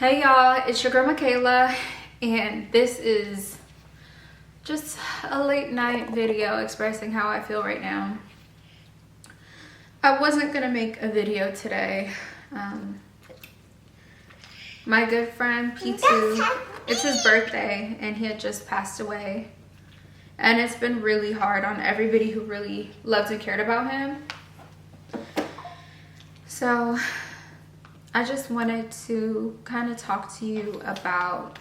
Hey y'all, it's your girl Michaela, and this is just a late night video expressing how I feel right now. I wasn't gonna make a video today. My good friend P2, it's his birthday and he had just passed away. And it's been really hard on everybody who really loved and cared about him. So I just wanted to kind of talk to you about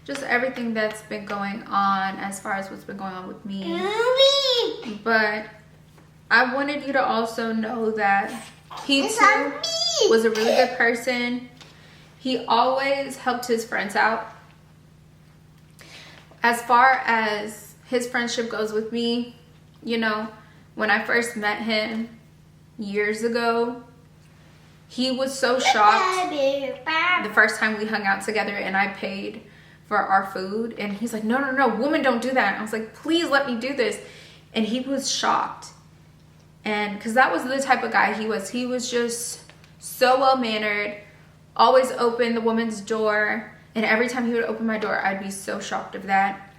just everything that's been going on as far as what's been going on with me. But I wanted you to also know that P2 was a really good person. He always helped his friends out. As far as his friendship goes with me, you know, when I first met him years ago, he was so shocked the first time we hung out together and I paid for our food. And he's like, no, women don't do that. I was like, please let me do this. And he was shocked. And because that was the type of guy he was. He was just so well-mannered, always open the woman's door. And every time he would open my door, I'd be so shocked of that.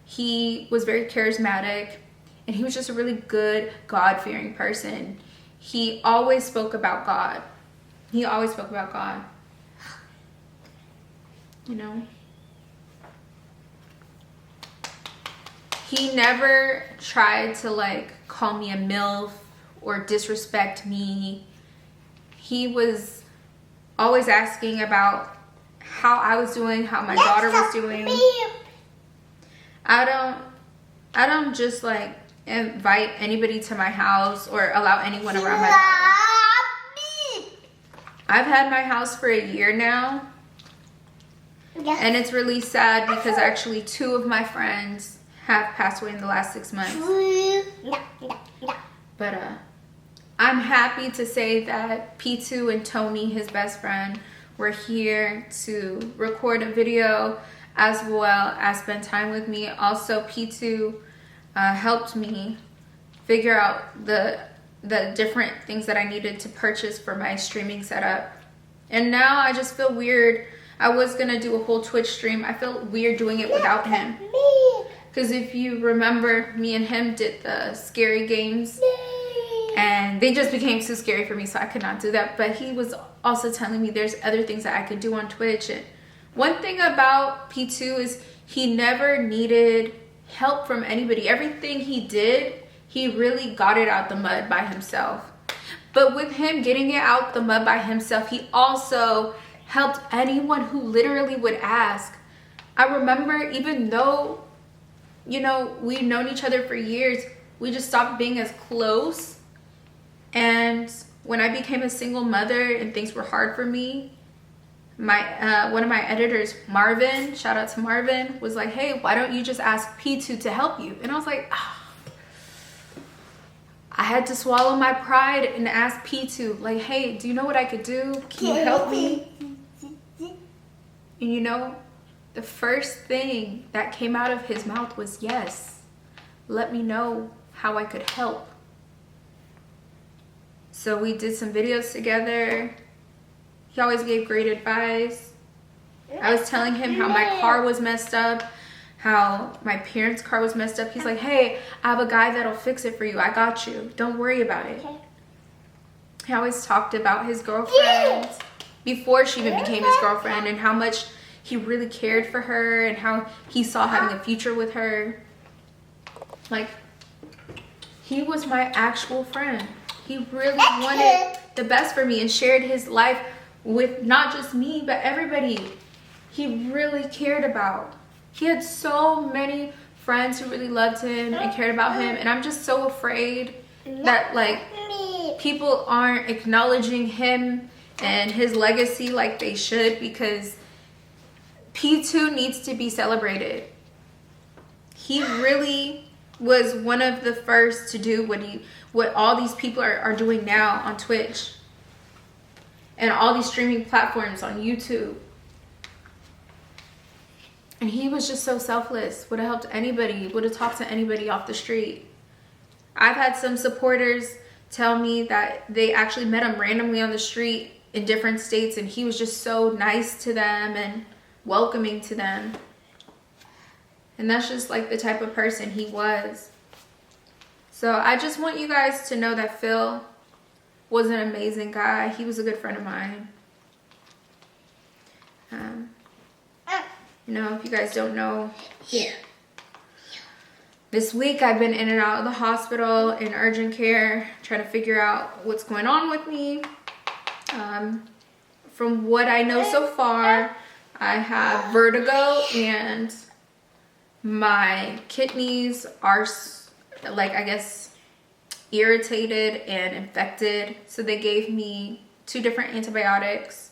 He was very charismatic. And he was just a really good, God-fearing person. He always spoke about God. He always spoke about God. You know? He never tried to like call me a MILF or disrespect me. He was always asking about how I was doing, how my daughter was doing. I don't just like invite anybody to my house or allow anyone around my daughter. I've had my house for a year now. And it's really sad because actually 2 of my friends have passed away in the last 6 months. But I'm happy to say that P2 and Tony, his best friend, were here to record a video as well as spend time with me. Also, P2 helped me figure out the different things that I needed to purchase for my streaming setup. And now I just feel weird. I was gonna do a whole Twitch stream. I feel weird doing it without him. Because if you remember, me and him did the scary games. And they just became too scary for me, so I could not do that. But he was also telling me there's other things that I could do on Twitch. And one thing about P2 is he never needed help from anybody. Everything he did, he really got it out the mud by himself. But with him getting it out the mud by himself, he also helped anyone who literally would ask. I remember, even though, you know, we've known each other for years, we just stopped being as close. And when I became a single mother and things were hard for me, my one of my editors, Marvin, shout out to Marvin, was like, hey, why don't you just ask P2 to help you? And I was like, I had to swallow my pride and ask P2, like, hey, do you know what I could do? Can you help me? And you know, the first thing that came out of his mouth was, yes, let me know how I could help. So we did some videos together. He always gave great advice. I was telling him how my car was messed up, how my parents' car was messed up. He's like, hey, I have a guy that'll fix it for you. I got you. Don't worry about it. He always talked about his girlfriend before she even became his girlfriend and how much he really cared for her and how he saw having a future with her. Like, he was my actual friend. He really wanted the best for me and shared his life with not just me, but everybody he really cared about. He had so many friends who really loved him and cared about him. And I'm just so afraid that, like, people aren't acknowledging him and his legacy like they should, because P2 needs to be celebrated. He really was one of the first to do what all these people are doing now on Twitch and all these streaming platforms on YouTube. And he was just so selfless, would have helped anybody, would have talked to anybody off the street. I've had some supporters tell me that they actually met him randomly on the street in different states, and he was just so nice to them and welcoming to them. And that's just like the type of person he was. So I just want you guys to know that Phil was an amazing guy. He was a good friend of mine. You know, if you guys don't know, this week I've been in and out of the hospital in urgent care, trying to figure out what's going on with me. From what I know so far, I have vertigo and my kidneys are, like, I guess, irritated and infected. So they gave me 2 different antibiotics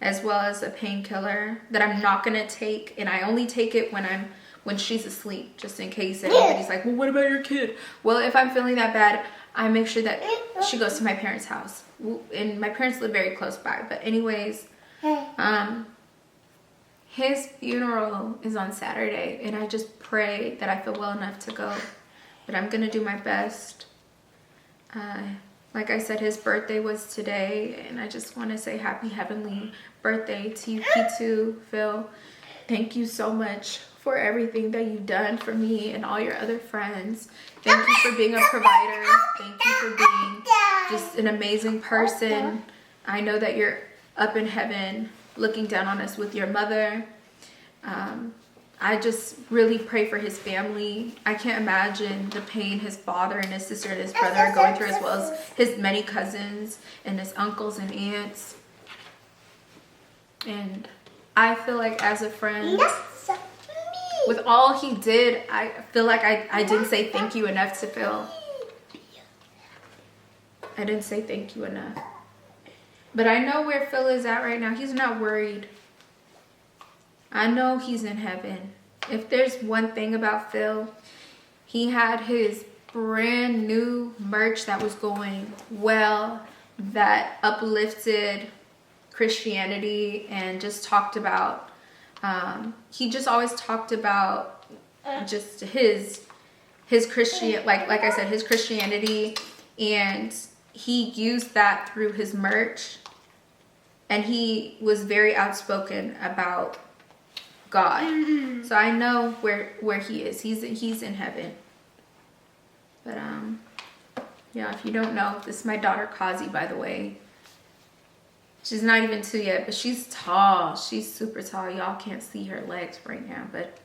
as well as a painkiller that I'm not gonna take, and I only take it when she's asleep, just in case anybody's like, well, what about your kid? Well, if I'm feeling that bad, I make sure that she goes to my parents' house, and my parents live very close by. But anyways, his funeral is on Saturday, and I just pray that I feel well enough to go, but I'm gonna do my best. Like I said, his birthday was today, and I just want to say happy heavenly birthday to you, P2, Phil. Thank you so much for everything that you've done for me and all your other friends. Thank you for being a provider. Thank you for being just an amazing person. I know that you're up in heaven looking down on us with your mother. I just really pray for his family. I can't imagine the pain his father and his sister and his brother are going through, as well as his many cousins and his uncles and aunts. And I feel like as a friend, with all he did, I feel like I didn't say thank you enough to Phil. I didn't say thank you enough. But I know where Phil is at right now. He's not worried. I know he's in heaven. If there's one thing about Phil, he had his brand new merch that was going well, that uplifted Christianity and just talked about, he just always talked about just his Christian, like I said, his Christianity, and he used that through his merch, and he was very outspoken about God. So I know where he is. He's in heaven. But yeah, if you don't know, this is my daughter Kazi, by the way. She's not even 2 yet, but she's tall. She's super tall. Y'all can't see her legs right now, but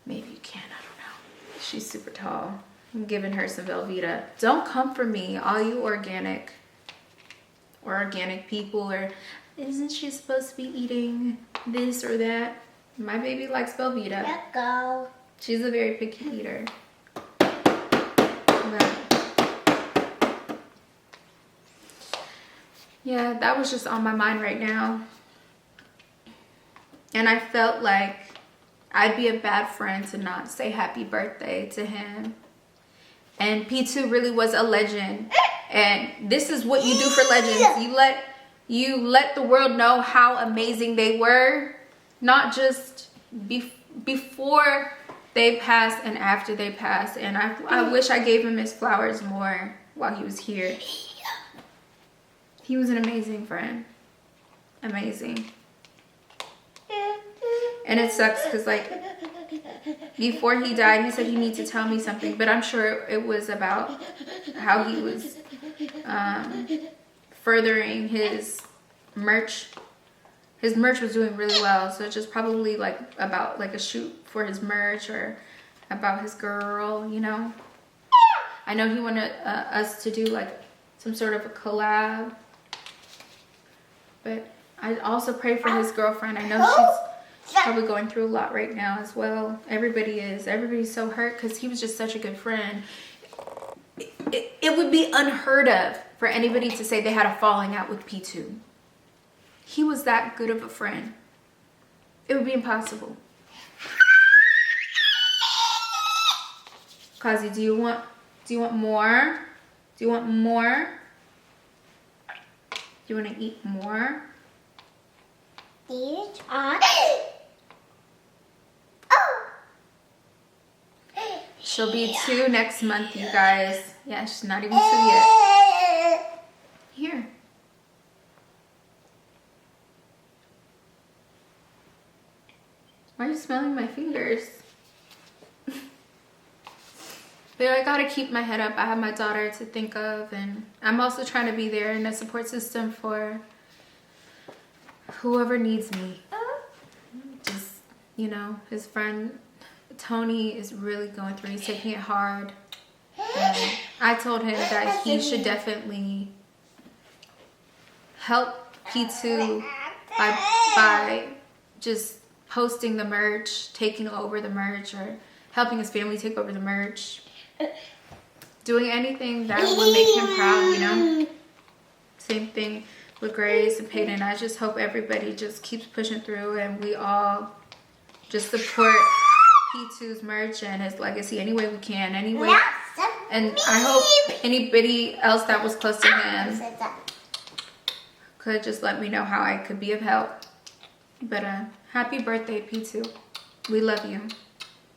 maybe you can. I don't know. She's super tall. I'm giving her some Velveeta. Don't come for me, all you organic people, or isn't she supposed to be eating this or that? My baby likes Velveeta. Let go. She's a very picky eater. But yeah, that was just on my mind right now. And I felt like I'd be a bad friend to not say happy birthday to him. And P2 really was a legend. And this is what you do for legends. You let the world know how amazing they were, not just before they passed and after they passed. And I wish I gave him his flowers more while he was here. He was an amazing friend. Amazing. And it sucks because, like, before he died, he said he needs to tell me something, but I'm sure it was about how he was furthering his merch. His merch was doing really well, so it's just probably like about like a shoot for his merch or about his girl, you know. I know he wanted us to do like some sort of a collab, but I also pray for his girlfriend. I know she's probably going through a lot right now as well. Everybody is. Everybody's so hurt because he was just such a good friend. It would be unheard of for anybody to say they had a falling out with P2. He was that good of a friend. It would be impossible. Kazi, do you want more? Do you want more? Do you want to eat more? These are... She'll be 2 next month, you guys. Yeah, she's not even 2 yet. Here. you smelling my fingers? But I gotta keep my head up. I have my daughter to think of, and I'm also trying to be there in a support system for whoever needs me. Just, you know, his friend Tony is really going through. He's taking it hard. And I told him that he should definitely help P2 by just posting the merch, taking over the merch, or helping his family take over the merch. Doing anything that would make him proud, you know? Same thing with Grace and Peyton. I just hope everybody just keeps pushing through and we all just support P2's merch and his legacy any way we can. Anyway, and I hope anybody else that was close to him could just let me know how I could be of help. But happy birthday, P2. We love you.